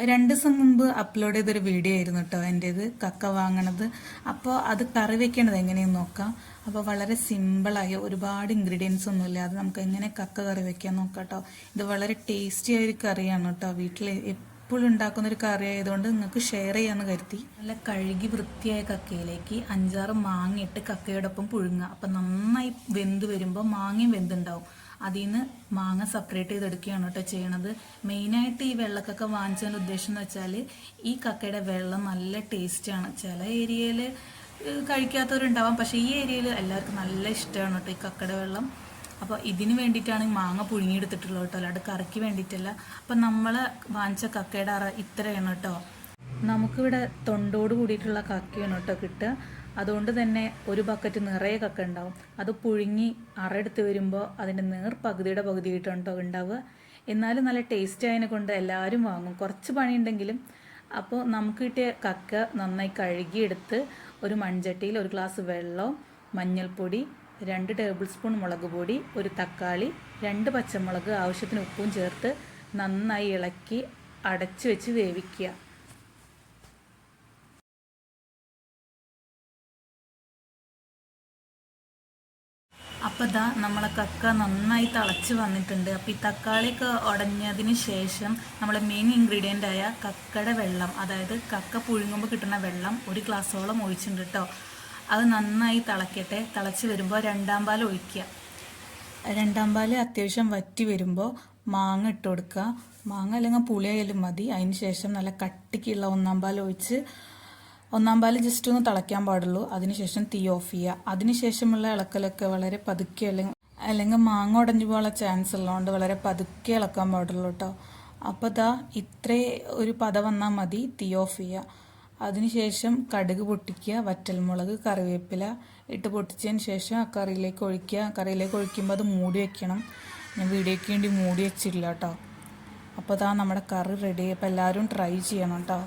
2 ദിവസം മുമ്പ് അപ്ലോഡ് ചെയ്തൊരു വീഡിയോ ആയിരുന്നു കേട്ടോ എൻ്റേത്, കക്ക വാങ്ങണത്. അപ്പോൾ അത് കറി വെക്കണത് എങ്ങനെയെന്ന് നോക്കാം. അപ്പോൾ വളരെ സിമ്പിളായ ഒരുപാട് ഇൻഗ്രീഡിയൻസ് ഒന്നുമില്ല, അത് നമുക്ക് എങ്ങനെ കക്ക കറി വെക്കാൻ നോക്കാം കേട്ടോ. ഇത് വളരെ ടേസ്റ്റി ആയൊരു കറിയാണ് കേട്ടോ. വീട്ടിൽ എപ്പോഴും ഉണ്ടാക്കുന്നൊരു കറി ആയതുകൊണ്ട് നിങ്ങൾക്ക് ഷെയർ ചെയ്യാമെന്ന് കരുതി. നല്ല കഴുകി വൃത്തിയായ കക്കയിലേക്ക് 5-6 മാങ്ങ ഇട്ട് കക്കയോടൊപ്പം പുഴുങ്ങുക. അപ്പം നന്നായി വെന്ത് വരുമ്പോൾ മാങ്ങയും വെന്തുണ്ടാവും. അതിൽ നിന്ന് മാങ്ങ സെപ്പറേറ്റ് ചെയ്തെടുക്കുകയാണ് കേട്ടോ ചെയ്യണത്. മെയിനായിട്ട് ഈ വെള്ളക്കക്ക വാങ്ങിച്ചതിൻ്റെ ഉദ്ദേശം എന്ന് വെച്ചാൽ ഈ കക്കയുടെ വെള്ളം നല്ല ടേസ്റ്റാണ്. ചില ഏരിയയിൽ കഴിക്കാത്തവരുണ്ടാവാം, പക്ഷേ ഈ ഏരിയയിൽ എല്ലാവർക്കും നല്ല ഇഷ്ടമാണ് കേട്ടോ ഈ കക്കയുടെ വെള്ളം. അപ്പോൾ ഇതിന് വേണ്ടിയിട്ടാണ് മാങ്ങ പുഴുങ്ങിയെടുത്തിട്ടുള്ളത് കേട്ടോ, അല്ലാണ്ട് കറിക്ക് വേണ്ടിയിട്ടല്ല. അപ്പം നമ്മൾ വാങ്ങിച്ച കക്കയുടെ അറ ഇത്രയാണ് കേട്ടോ. നമുക്കിവിടെ തൊണ്ടോട് കൂടിയിട്ടുള്ള കക്കയാണ് കേട്ടോ കിട്ടുക. അതുകൊണ്ട് തന്നെ ഒരു ബക്കറ്റ് നിറയെ കക്ക ഉണ്ടാവും. അത് പുഴുങ്ങി അറയെടുത്ത് വരുമ്പോൾ അതിൻ്റെ പകുതിയുടെ പകുതിയായിട്ടാണ് കേട്ടോ ഉണ്ടാവുക. എന്നാലും നല്ല ടേസ്റ്റ് ആയതിനെ കൊണ്ട് എല്ലാവരും വാങ്ങും, കുറച്ച് പണിയുണ്ടെങ്കിലും. അപ്പോൾ നമുക്ക് കിട്ടിയ കക്ക നന്നായി കഴുകിയെടുത്ത് ഒരു മൺചട്ടിയിൽ 1 ഗ്ലാസ് വെള്ളവും മഞ്ഞൾപ്പൊടി, 2 ടേബിൾ സ്പൂൺ മുളക് പൊടി, 1 തക്കാളി, 2 പച്ചമുളക്, ആവശ്യത്തിന് ഉപ്പും ചേർത്ത് നന്നായി ഇളക്കി അടച്ചു വെച്ച് വേവിക്കുക. അപ്പോൾ ഇതാ നമ്മളെ കക്ക നന്നായി തിളച്ച് വന്നിട്ടുണ്ട്. അപ്പോൾ ഈ തക്കാളിയൊക്കെ ഉടഞ്ഞതിന് ശേഷം നമ്മളെ മെയിൻ ഇൻഗ്രീഡിയൻ്റ് ആയ കക്കയുടെ വെള്ളം, അതായത് കക്ക പുഴുങ്ങുമ്പോൾ കിട്ടുന്ന വെള്ളം 1 ഗ്ലാസോളം ഒഴിച്ചിട്ടുണ്ട് കേട്ടോ. അത് നന്നായി തിളക്കട്ടെ. തിളച്ച് വരുമ്പോൾ 2-ാം പാൽ ഒഴിക്കുക. 2-ാം പാൽ അത്യാവശ്യം വറ്റി വരുമ്പോൾ മാങ്ങ ഇട്ട് കൊടുക്കുക. മാങ്ങ അല്ലെങ്കിൽ പുളിയായാലും മതി. അതിന് ശേഷം നല്ല കട്ടിക്കുള്ള 1-ാം പാൽ ഒഴിച്ച് 1-ാം പാൽ ജസ്റ്റ് ഒന്ന് തിളയ്ക്കാൻ പാടുള്ളൂ. അതിനുശേഷം തീ ഓഫ് ചെയ്യുക. അതിനുശേഷമുള്ള ഇളക്കലൊക്കെ വളരെ പതുക്കെ, അല്ലെങ്കിൽ മാങ്ങ ഉടഞ്ഞു പോകാനുള്ള ചാൻസ് ഉള്ളതുകൊണ്ട് വളരെ പതുക്കെ ഇളക്കാൻ പാടുള്ളൂ കേട്ടോ. അപ്പോൾ ഇതാ ഇത്രേ ഒരു പത വന്നാൽ മതി. തീ ഓഫ് ചെയ്യുക. അതിനുശേഷം കടുക് പൊട്ടിക്കുക, വറ്റൽമുളക്, കറിവേപ്പില ഇട്ട് പൊട്ടിച്ചതിന് ശേഷം ആ കറിയിലേക്ക് ഒഴിക്കുക. കറിയിലേക്ക് ഒഴിക്കുമ്പോൾ അത് മൂടി വയ്ക്കണം. ഞാൻ വീഡിയോയ്ക്ക് വേണ്ടി മൂടി വെച്ചില്ല കേട്ടോ. അപ്പോൾ ഇതാ നമ്മുടെ കറി റെഡി. അപ്പോൾ എല്ലാവരും ട്രൈ ചെയ്യണം കേട്ടോ.